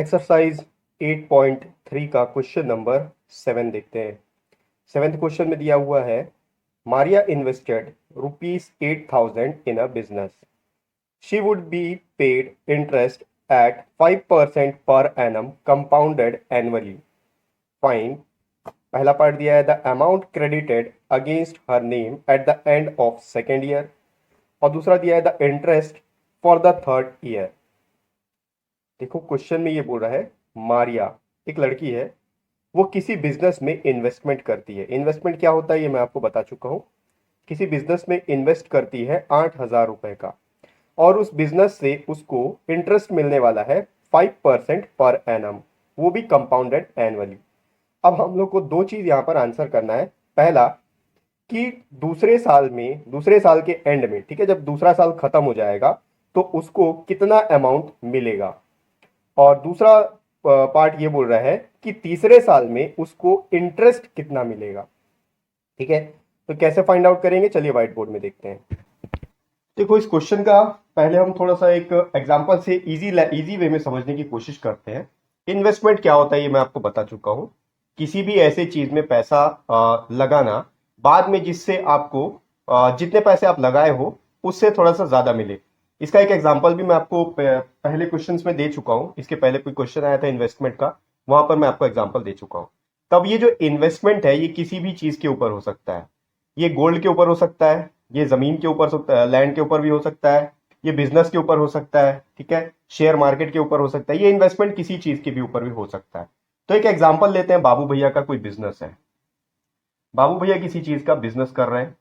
Exercise 8.3 का question number 7 देखते हैं। सेवेंथ क्वेश्चन में दिया हुआ है, Maria invested ₹8,000 in a business. She would be paid interest eight 5% per annum compounded annually. Find. पहला पार्ट दिया है, the amount credited against her name at the end of second year, और दूसरा दिया है the interest for the third year. देखो question में ये बोल रहा है, मारिया एक लड़की है, वो किसी बिजनेस में इन्वेस्टमेंट करती है। इन्वेस्टमेंट क्या होता है ये मैं आपको बता चुका हूँ। किसी बिजनेस में इन्वेस्ट करती है 8,000 रुपए का, और उस बिजनेस से उसको इंटरेस्ट मिलने वाला है 5% पर एनम, वो भी कंपाउंडेड एनुअली। अब हम लोग को दो चीज यहाँ पर आंसर करना है। पहला कि दूसरे साल के एंड में, ठीक है, जब दूसरा साल खत्म हो जाएगा तो उसको कितना अमाउंट मिलेगा, और दूसरा पार्ट ये बोल रहा है कि तीसरे साल में उसको इंटरेस्ट कितना मिलेगा। ठीक है, तो कैसे फाइंड आउट करेंगे, चलिए व्हाइट बोर्ड में देखते हैं। देखो इस क्वेश्चन का पहले हम थोड़ा सा एक एग्जांपल से इजी वे में समझने की कोशिश करते हैं। इन्वेस्टमेंट क्या होता है ये मैं आपको बता चुका हूं। किसी भी ऐसे चीज में पैसा लगाना, बाद में जिससे आपको जितने पैसे आप लगाए हो उससे थोड़ा सा ज्यादा मिले। इसका एक एग्जांपल भी मैं आपको पहले क्वेश्चंस में दे चुका हूं। इसके पहले कोई क्वेश्चन आया था इन्वेस्टमेंट का, वहां पर मैं आपको एग्जांपल दे चुका हूं। तब ये जो इन्वेस्टमेंट है ये किसी भी चीज के ऊपर हो सकता है। ये गोल्ड के ऊपर हो सकता है, ये जमीन के ऊपर सकता है, लैंड के ऊपर भी हो सकता है, ये बिजनेस के ऊपर हो सकता है, ठीक है, शेयर मार्केट के ऊपर हो सकता है। ये इन्वेस्टमेंट किसी चीज के भी ऊपर भी हो सकता है। तो एक एग्जांपल लेते हैं, बाबू भैया का कोई बिजनेस है। बाबू भैया किसी चीज का बिजनेस कर रहे हैं।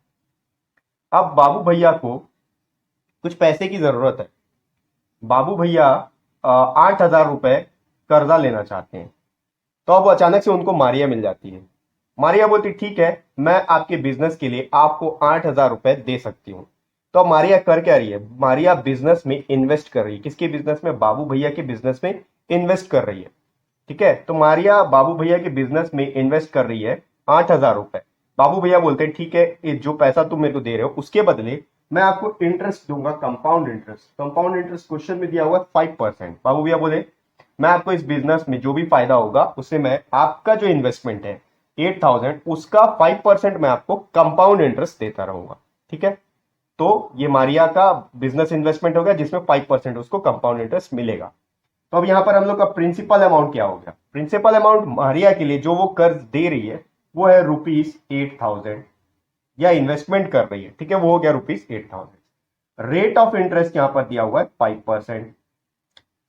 अब बाबू भैया को कुछ पैसे की जरूरत है। बाबू भैया 8,000 रुपए कर्जा लेना चाहते हैं। तो अब अचानक से उनको मारिया मिल जाती है। मारिया बोलती ठीक है, मैं आपके बिजनेस के लिए आपको 8,000 रुपए दे सकती हूँ। तो अब मारिया कर क्या रही है, मारिया बिजनेस में इन्वेस्ट कर रही है। किसके बिजनेस में, बाबू भैया के बिजनेस में इन्वेस्ट कर रही है। ठीक है, तो मारिया बाबू भैया के बिजनेस में इन्वेस्ट कर रही है 8,000 रुपए। बाबू भैया बोलते हैं ठीक है, ये जो पैसा तुम मेरे को दे रहे हो उसके बदले मैं आपको इंटरेस्ट दूंगा, compound interest. Compound interest question में दिया हुआ है 5%। बाबू भैया बोले मैं आपको इस बिजनेस में जो भी फायदा होगा उससे मैं आपका जो इन्वेस्टमेंट है 8,000, उसका 5% मैं आपको कंपाउंड इंटरेस्ट देता रहूंगा। ठीक है, तो ये मारिया का बिजनेस इन्वेस्टमेंट हो गया जिसमें 5% उसको कंपाउंड इंटरेस्ट मिलेगा। तो अब यहां पर हम लोग का प्रिंसिपल अमाउंट क्या हो गया, प्रिंसिपल अमाउंट मारिया के लिए जो वो कर्ज दे रही है वो है ₹8,000, या इन्वेस्टमेंट कर रही है, ठीक है, वो हो गया ₹8,000। रेट ऑफ इंटरेस्ट यहां पर दिया हुआ है 5%।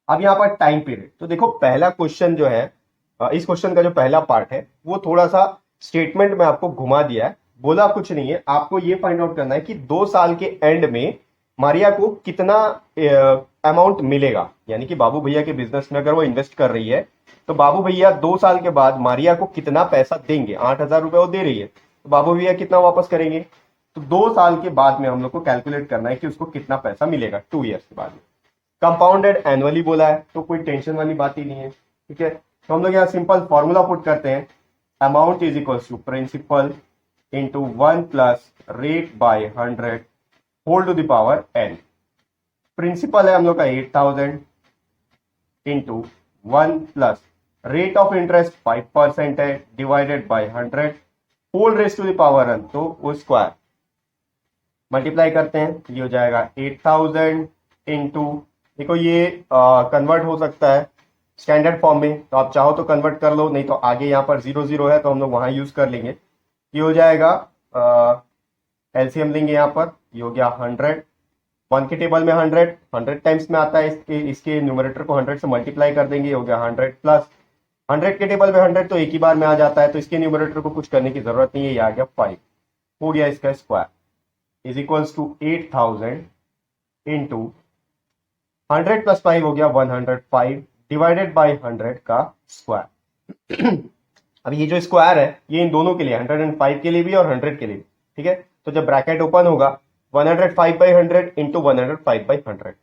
अब यहां पर टाइम पीरियड, तो देखो पहला क्वेश्चन जो है, इस क्वेश्चन का जो पहला पार्ट है वो थोड़ा सा स्टेटमेंट में आपको घुमा दिया है। बोला कुछ नहीं है, आपको ये फाइंड आउट करना है कि 2 साल के एंड में मारिया को कितना अमाउंट मिलेगा। यानी कि बाबू भैया के बिजनेस में अगर वो इन्वेस्ट कर रही है तो बाबू भैया 2 साल के बाद मारिया को कितना पैसा देंगे। 8,000 रुपए वो दे रही है, तो बाबू भैया कितना वापस करेंगे। तो 2 साल के बाद में हम लोग को कैलकुलेट करना है कि उसको कितना पैसा मिलेगा 2 ईयर्स के बाद में। कंपाउंडेड एनुअली बोला है तो कोई टेंशन वाली बात ही नहीं है। ठीक है, तो हम लोग यहाँ सिंपल फॉर्मूला पुट करते हैं, amount is equal to principal into 1 plus rate by 100 whole to the power n। Principal है हम लोग का 8,000 into 1 plus rate of interest 5% है divided by 100 whole raise to the power n, तो वो square multiply करते हैं, ये हो जाएगा 8,000 इंटू, देखो ये कन्वर्ट हो सकता है स्टैंडर्ड फॉर्म में, तो आप चाहो तो कन्वर्ट कर लो, नहीं तो आगे यहाँ पर 0 0 है तो हम लोग वहां यूज कर लेंगे। ये हो जाएगा एलसीएम लेंगे यहाँ पर, ये हो गया 100, 1 के टेबल में 100 टाइम्स में आता है, इसके न्यूमरेटर को 100 से मल्टीप्लाई कर देंगे, हो गया 100 प्लस 100 के टेबल में 100 तो एक ही बार में आ जाता है, तो इसके न्यूमरेटर को कुछ करने की जरूरत नहीं है, ये आ गया 5, हो गया इसका square is equals to 8,000 into 100 plus 5 हो गया 105 डिवाइडेड बाय 100 का स्क्वायर। अब ये जो स्क्वायर है ये इन दोनों के लिए, 105 के लिए भी और 100 के लिए भी। ठीक है, तो जब ब्रैकेट ओपन होगा 105/100 इंटू 105/100,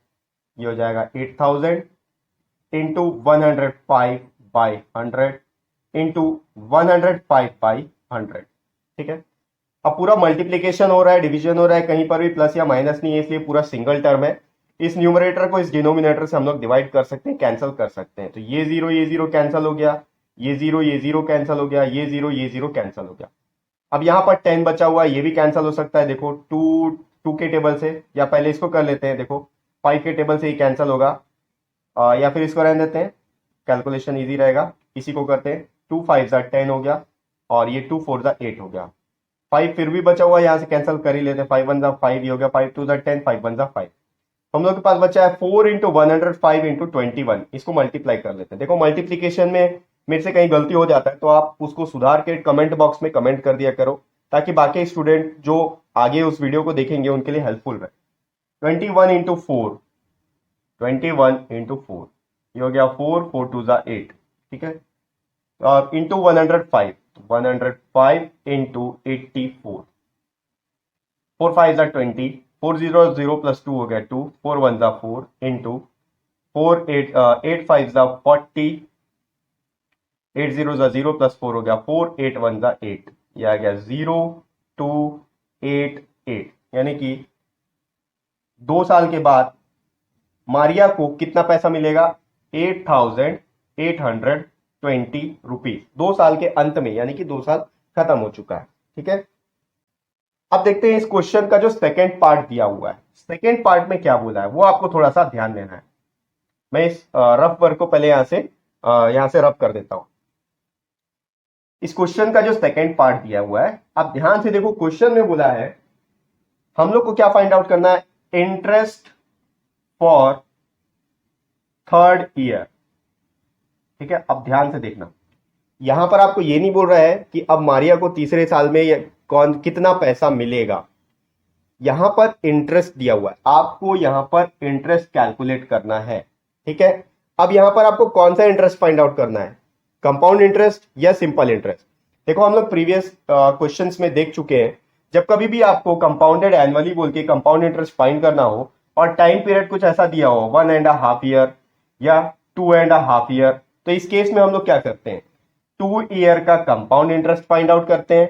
ये हो जाएगा 8,000 इंटू 105/100 इंटू 105/100। ठीक है, अब पूरा मल्टीप्लीकेशन हो रहा है, डिवीजन हो रहा है, कहीं पर भी प्लस या माइनस नहीं है, इसलिए पूरा सिंगल टर्म है। इस न्यूमरेटर को इस डिनोमिनेटर से हम लोग डिवाइड कर सकते हैं, कैंसिल कर सकते हैं। तो ये जीरो कैंसिल हो गया, ये जीरो कैंसिल हो गया, ये जीरो कैंसिल हो गया। अब यहां पर 10 बचा हुआ है, ये भी कैंसिल हो सकता है। देखो टू के टेबल से, या पहले इसको कर लेते हैं। देखो 5 के टेबल से ये कैंसिल होगा, या फिर इसको रहने देते हैं, कैलकुलेशन इजी रहेगा। इसी को करते हैं, 2 5 10 हो गया, और ये 2 4 8 हो गया। 5 फिर भी बचा हुआ, यहां से कैंसिल कर ही लेते हैं। 5 1 5 ये हो गया, 5 2 10, 5 1 5। हम लोग के पास बचा है 4 इंटू 105 इंटू 21। इसको मल्टीप्लाई कर लेते हैं। देखो मल्टीप्लीकेशन में मेरे से कहीं गलती हो जाता है तो आप उसको सुधार के कमेंट बॉक्स में कमेंट कर दिया करो, ताकि बाकी स्टूडेंट जो आगे उस वीडियो को देखेंगे उनके लिए हेल्पफुल रहे। 21 इंटू 4, 21 इंटू 4, ये हो गया 4 4 2 8, ठीक है। और इंटू 105, 105 इंटू 84, 4 5 20, 4 0 0 प्लस 2 हो गया 2, 4 1 4 इंटू 4 8 8 5 40, 8 0 0 प्लस 4 हो गया 4, 8 1 8, ये आ गया 0 2 8 8। यानी कि 2 साल के बाद मारिया को कितना पैसा मिलेगा? 8,820 रुपीज, 2 साल के अंत में, यानी कि 2 साल खत्म हो चुका है, ठीक है। अब देखते हैं इस क्वेश्चन का जो सेकंड पार्ट दिया हुआ है, सेकंड पार्ट में क्या बोला है वो आपको थोड़ा सा ध्यान देना है। मैं इस रफ वर्क को पहले यहां से रफ कर देता हूं। इस क्वेश्चन का जो सेकंड पार्ट दिया हुआ है, आप ध्यान से देखो। क्वेश्चन में बोला है हम लोग को क्या फाइंड आउट करना है? इंटरेस्ट फॉर थर्ड ईयर, ठीक है। अब ध्यान से देखना, यहां पर आपको ये नहीं बोल रहा है कि अब मारिया को तीसरे साल में कितना पैसा मिलेगा। यहां पर इंटरेस्ट दिया हुआ है, आपको यहां पर इंटरेस्ट कैलकुलेट करना है, ठीक है। अब यहां पर आपको कौन सा इंटरेस्ट फाइंड आउट करना है? कंपाउंड इंटरेस्ट या सिंपल इंटरेस्ट? देखो हम लोग प्रीवियस क्वेश्चंस में देख चुके हैं, जब कभी भी आपको कंपाउंडेड एनुअली बोल के कंपाउंड इंटरेस्ट फाइंड करना हो और टाइम पीरियड कुछ ऐसा दिया हो 1.5 ईयर या 2.5 ईयर, तो इस केस में हम लोग क्या करते हैं? 2 ईयर का कंपाउंड इंटरेस्ट फाइंड आउट करते हैं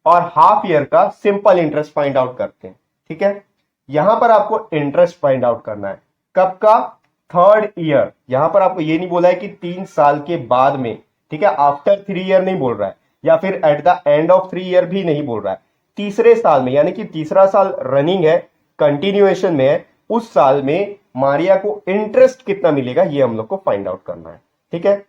और हाफ ईयर का सिंपल इंटरेस्ट फाइंड आउट करते हैं, ठीक है। यहां पर आपको इंटरेस्ट फाइंड आउट करना है, कब का? Third year. यहां पर आपको ये नहीं बोला है कि 3 साल के बाद में, ठीक है, आफ्टर 3 ईयर नहीं बोल रहा है, या फिर at the end of 3 year भी नहीं बोल रहा है, तीसरे साल में, यानी कि तीसरा साल रनिंग है, कंटिन्यूएशन में है, उस साल में मारिया को इंटरेस्ट कितना मिलेगा ये हम लोग को फाइंड आउट करना है, ठीक है।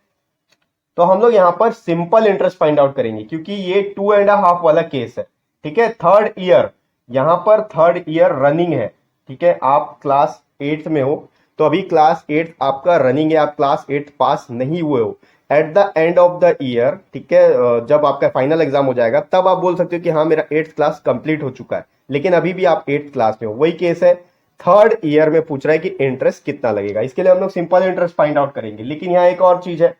तो हम लोग यहां पर सिंपल इंटरेस्ट फाइंड आउट करेंगे, क्योंकि ये 2.5 वाला केस है, ठीक है। थर्ड ईयर, यहां पर थर्ड ईयर रनिंग है, ठीक है। आप क्लास 8 में हो, तो अभी क्लास 8 आपका रनिंग है, आप क्लास 8 पास नहीं हुए हो। At the end of the year, ठीक है, जब आपका फाइनल एग्जाम हो जाएगा तब आप बोल सकते हो कि हाँ मेरा 8th क्लास कंप्लीट हो चुका है, लेकिन अभी भी आप 8th क्लास में हो। वही केस है, थर्ड ईयर में पूछ रहा है कि इंटरेस्ट कितना लगेगा। इसके लिए हम लोग सिंपल इंटरेस्ट फाइंड आउट करेंगे, लेकिन यहाँ एक और चीज है,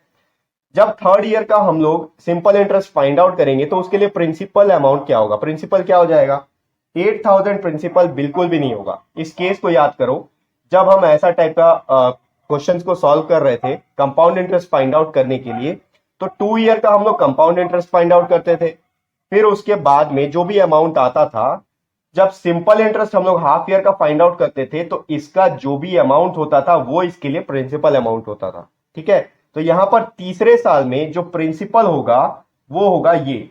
जब थर्ड ईयर का हम लोग सिंपल इंटरेस्ट फाइंड आउट करेंगे तो उसके लिए प्रिंसिपल अमाउंट क्या होगा? प्रिंसिपल क्या हो जाएगा? 8,000 प्रिंसिपल बिल्कुल भी नहीं होगा। इस केस को याद करो, जब हम ऐसा टाइप का क्वेश्चंस को सॉल्व कर रहे थे कंपाउंड इंटरेस्ट फाइंड आउट करने के लिए, तो 2 ईयर का हम लोग कंपाउंड इंटरेस्ट फाइंड आउट करते थे, फिर उसके बाद में जो भी अमाउंट आता था, जब सिंपल इंटरेस्ट हम लोग हाफ ईयर का फाइंड आउट करते थे, तो इसका जो भी अमाउंट होता था वो इसके लिए प्रिंसिपल अमाउंट होता था, ठीक है। तो यहां पर तीसरे साल में जो प्रिंसिपल होगा वो होगा ये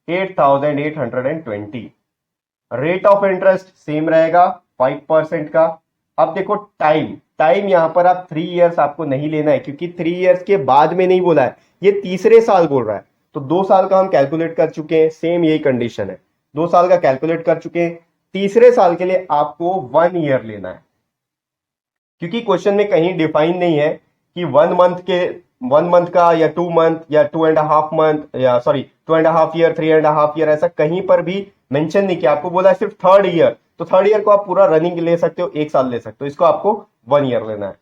₹8,820। रेट ऑफ इंटरेस्ट सेम रहेगा 5% का। अब देखो टाइम यहां पर आप 3 इयर्स आपको नहीं लेना है, क्योंकि 3 इयर्स के बाद में नहीं बोला है, ये तीसरे साल बोल रहा है। तो 2 साल का हम कैलकुलेट कर चुके हैं, सेम यही कंडीशन है, 2 साल का कैलकुलेट कर चुके हैं। तीसरे साल के लिए आपको 1 ईयर लेना है, क्योंकि क्वेश्चन में कहीं डिफाइन नहीं है कि 1 मंथ का या 2 मंथ या 2.5 मंथ या सॉरी 2.5 ईयर 3.5 ईयर, ऐसा कहीं पर भी मेंशन नहीं किया। आपको बोला है सिर्फ थर्ड ईयर, तो थर्ड ईयर को आप पूरा रनिंग ले सकते हो, 1 साल ले सकते हो, इसको आपको 1 ईयर लेना है।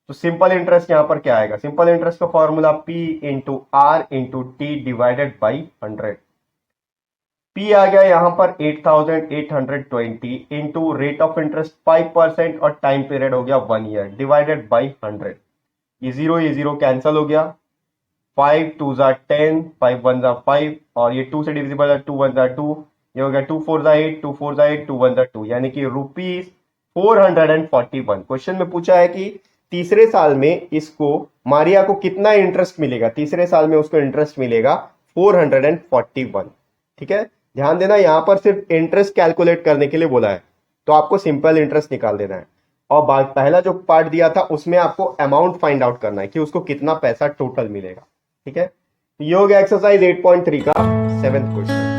तो सिंपल इंटरेस्ट यहां पर क्या आएगा? सिंपल इंटरेस्ट का formula P into R into T divided by 100। P आ गया यहां पर 8,820 इंटू रेट ऑफ इंटरेस्ट 5% और टाइम पीरियड हो गया 1 ईयर डिवाइडेड बाई 100। ये जीरो कैंसिल हो गया, 5 2 10, 5 1 5, और ये 2 से डिविजिबल है, 2 1 2, ये हो गया 2 4 8, 2 4 8, 2 1 2, यानी कि 441। क्वेश्चन में पूछा है कि तीसरे साल में इसको मारिया को कितना इंटरेस्ट मिलेगा, तीसरे साल में उसको इंटरेस्ट मिलेगा 441। ठीक है, ध्यान देना यहां पर सिर्फ इंटरेस्ट कैलकुलेट करने के लिए बोला है, तो आपको सिंपल इंटरेस्ट निकाल देना है। और पहला जो पार्ट दिया था उसमें आपको अमाउंट फाइंड आउट करना है कि उसको कितना पैसा टोटल मिलेगा। ठीक है, ये हो गया एक्सरसाइज 8.3 का 7th क्वेश्चन।